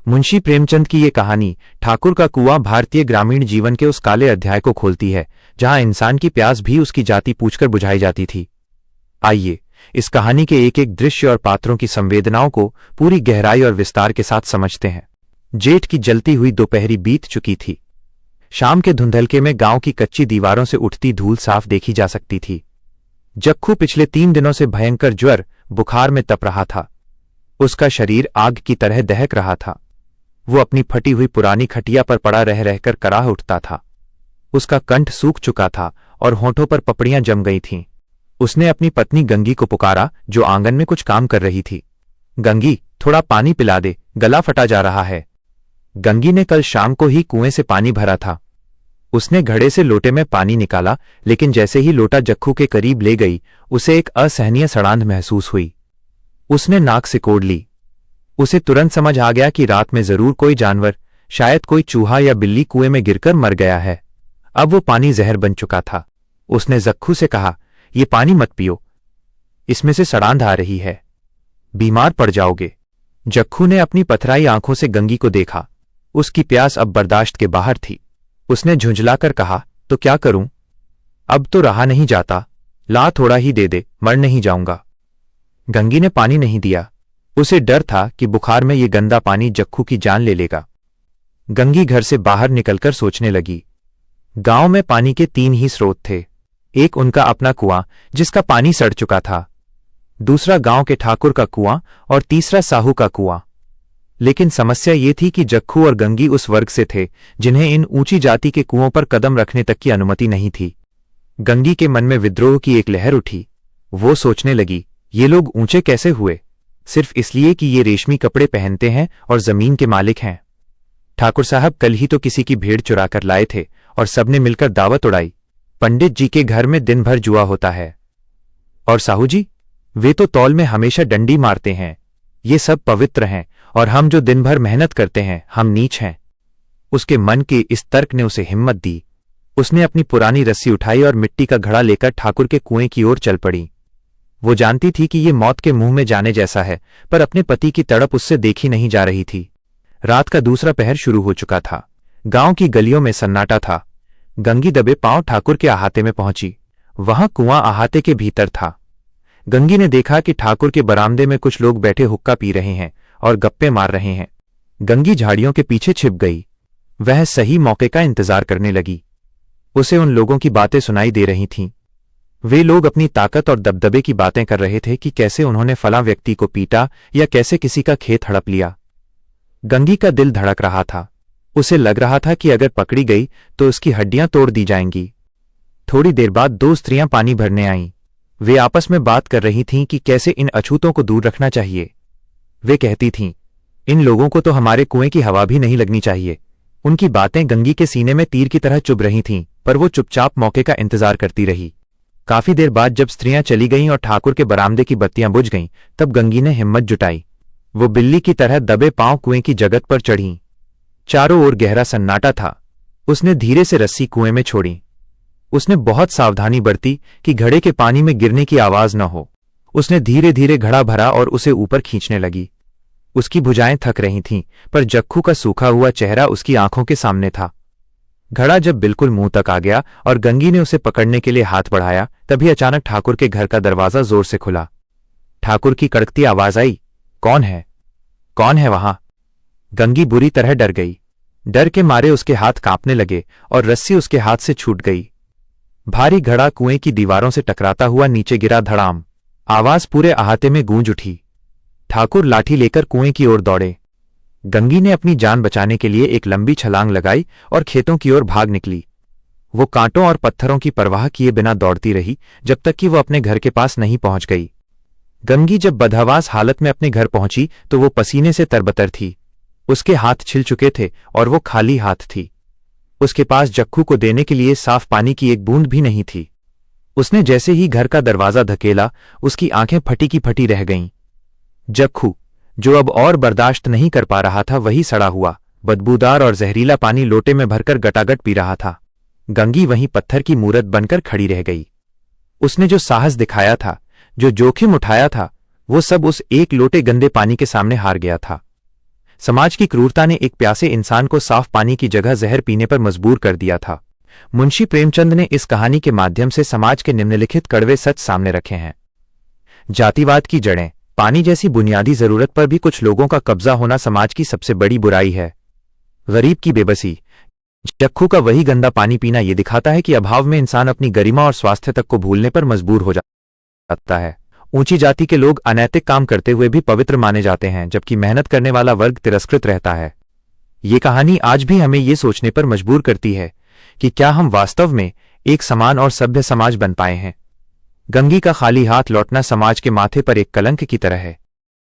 मुंशी प्रेमचंद की ये कहानी ठाकुर का कुआं भारतीय ग्रामीण जीवन के उस काले अध्याय को खोलती है जहां इंसान की प्यास भी उसकी जाति पूछकर बुझाई जाती थी। आइए इस कहानी के एक एक दृश्य और पात्रों की संवेदनाओं को पूरी गहराई और विस्तार के साथ समझते हैं। जेठ की जलती हुई दोपहरी बीत चुकी थी। शाम के धुंधलके में गांव की कच्ची दीवारों से उठती धूल साफ देखी जा सकती थी। जक्खू पिछले 3 दिनों से भयंकर ज्वर बुखार में तप रहा था। उसका शरीर आग की तरह दहक रहा था। वो अपनी फटी हुई पुरानी खटिया पर पड़ा रह रहकर कराह उठता था। उसका कंठ सूख चुका था और होंठों पर पपड़ियां जम गई थीं। उसने अपनी पत्नी गंगी को पुकारा, जो आंगन में कुछ काम कर रही थी। गंगी, थोड़ा पानी पिला दे, गला फटा जा रहा है। गंगी ने कल शाम को ही कुएं से पानी भरा था। उसने घड़े से लोटे में पानी निकाला, लेकिन जैसे ही लोटा जक्खू के करीब ले गई, उसे एक असहनीय सड़ांध महसूस हुई। उसने नाक सिकोड़ ली। उसे तुरंत समझ आ गया कि रात में जरूर कोई जानवर, शायद कोई चूहा या बिल्ली कुएं में गिरकर मर गया है। अब वो पानी जहर बन चुका था। उसने जक्खू से कहा, ये पानी मत पियो, इसमें से सड़ांध आ रही है, बीमार पड़ जाओगे। जक्खू ने अपनी पथराई आंखों से गंगी को देखा। उसकी प्यास अब बर्दाश्त के बाहर थी। उसने झुंझलाकर कहा, तो क्या करूं? अब तो रहा नहीं जाता, ला थोड़ा ही दे दे, मर नहीं जाऊंगा। गंगी ने पानी नहीं दिया। उसे डर था कि बुखार में ये गंदा पानी जक्खू की जान ले लेगा। गंगी घर से बाहर निकलकर सोचने लगी। गांव में पानी के 3 ही स्रोत थे। एक उनका अपना कुआं जिसका पानी सड़ चुका था, दूसरा गांव के ठाकुर का कुआं और तीसरा साहू का कुआं। लेकिन समस्या ये थी कि जक्खू और गंगी उस वर्ग से थे जिन्हें इन ऊंची जाति के कुओं पर कदम रखने तक की अनुमति नहीं थी। गंगी के मन में विद्रोह की एक लहर उठी। वो सोचने लगी, ये लोग ऊंचे कैसे हुए? सिर्फ इसलिए कि ये रेशमी कपड़े पहनते हैं और जमीन के मालिक हैं। ठाकुर साहब कल ही तो किसी की भेड़ चुरा कर लाए थे और सबने मिलकर दावत उड़ाई। पंडित जी के घर में दिन भर जुआ होता है। और साहू जी, वे तो तौल में हमेशा डंडी मारते हैं। ये सब पवित्र हैं और हम जो दिन भर मेहनत करते हैं, हम नीच हैं। उसके मन के इस तर्क ने उसे हिम्मत दी। उसने अपनी पुरानी रस्सी उठाई और मिट्टी का घड़ा लेकर ठाकुर के कुएं की ओर चल पड़ी। वो जानती थी कि ये मौत के मुंह में जाने जैसा है, पर अपने पति की तड़प उससे देखी नहीं जा रही थी। रात का दूसरा पहर शुरू हो चुका था। गांव की गलियों में सन्नाटा था। गंगी दबे पांव ठाकुर के अहाते में पहुंची। वहां कुआं अहाते के भीतर था। गंगी ने देखा कि ठाकुर के बरामदे में कुछ लोग बैठे हुक्का पी रहे हैं और गप्पे मार रहे हैं। गंगी झाड़ियों के पीछे छिप गई। वह सही मौके का इंतजार करने लगी। उसे उन लोगों की बातें सुनाई दे रही थीं। वे लोग अपनी ताकत और दबदबे की बातें कर रहे थे कि कैसे उन्होंने फलां व्यक्ति को पीटा या कैसे किसी का खेत हड़प लिया। गंगी का दिल धड़क रहा था। उसे लग रहा था कि अगर पकड़ी गई तो उसकी हड्डियां तोड़ दी जाएंगी। थोड़ी देर बाद 2 स्त्रियां पानी भरने आईं। वे आपस में बात कर रही थीं कि कैसे इन अछूतों को दूर रखना चाहिए। वे कहती थीं, इन लोगों को तो हमारे कुएं की हवा भी नहीं लगनी चाहिए। उनकी बातें गंगी के सीने में तीर की तरह चुभ रही थीं, पर वो चुपचाप मौके का इंतजार करती रही। काफी देर बाद जब स्त्रियां चली गईं और ठाकुर के बरामदे की बत्तियां बुझ गईं, तब गंगी ने हिम्मत जुटाई। वो बिल्ली की तरह दबे पांव कुएं की जगत पर चढ़ीं। चारों ओर गहरा सन्नाटा था। उसने धीरे से रस्सी कुएं में छोड़ी। उसने बहुत सावधानी बरती कि घड़े के पानी में गिरने की आवाज न हो। उसने धीरे धीरे घड़ा भरा और उसे ऊपर खींचने लगी। उसकी भुजाएं थक रही थीं, पर जक्खू का सूखा हुआ चेहरा उसकी आंखों के सामने था। घड़ा जब बिल्कुल मुंह तक आ गया और गंगी ने उसे पकड़ने के लिए हाथ बढ़ाया, तभी अचानक ठाकुर के घर का दरवाजा जोर से खुला। ठाकुर की कड़कती आवाज आई, कौन है? कौन है वहां? गंगी बुरी तरह डर गई। डर के मारे उसके हाथ कांपने लगे और रस्सी उसके हाथ से छूट गई। भारी घड़ा कुएं की दीवारों से टकराता हुआ नीचे गिरा। धड़ाम! आवाज पूरे अहाते में गूंज उठी। ठाकुर लाठी लेकर कुएं की ओर दौड़े। गंगी ने अपनी जान बचाने के लिए एक लंबी छलांग लगाई और खेतों की ओर भाग निकली। वो कांटों और पत्थरों की परवाह किए बिना दौड़ती रही जब तक कि वो अपने घर के पास नहीं पहुंच गई। गंगी जब बदहवास हालत में अपने घर पहुंची तो वो पसीने से तरबतर थी। उसके हाथ छिल चुके थे और वो खाली हाथ थी। उसके पास जक्खू को देने के लिए साफ पानी की एक बूंद भी नहीं थी। उसने जैसे ही घर का दरवाजा धकेला, उसकी आंखें फटी की फटी रह गईं। जक्खू, जो अब और बर्दाश्त नहीं कर पा रहा था, वही सड़ा हुआ, बदबूदार और जहरीला पानी लोटे में भरकर गटागट पी रहा था। गंगी वहीं पत्थर की मूरत बनकर खड़ी रह गई। उसने जो साहस दिखाया था, जो जोखिम उठाया था, वो सब उस एक लोटे गंदे पानी के सामने हार गया था। समाज की क्रूरता ने एक प्यासे इंसान को साफ पानी की जगह जहर पीने पर मजबूर कर दिया था। मुंशी प्रेमचंद ने इस कहानी के माध्यम से समाज के निम्नलिखित कड़वे सच सामने रखे हैं। जातिवाद की जड़ें। पानी जैसी बुनियादी जरूरत पर भी कुछ लोगों का कब्जा होना समाज की सबसे बड़ी बुराई है। गरीब की बेबसी। चक्खू का वही गंदा पानी पीना यह दिखाता है कि अभाव में इंसान अपनी गरिमा और स्वास्थ्य तक को भूलने पर मजबूर हो जाता है। ऊंची जाति के लोग अनैतिक काम करते हुए भी पवित्र माने जाते हैं, जबकि मेहनत करने वाला वर्ग तिरस्कृत रहता है। ये कहानी आज भी हमें ये सोचने पर मजबूर करती है कि क्या हम वास्तव में एक समान और सभ्य समाज बन पाए हैं। गंगी का खाली हाथ लौटना समाज के माथे पर एक कलंक की तरह है।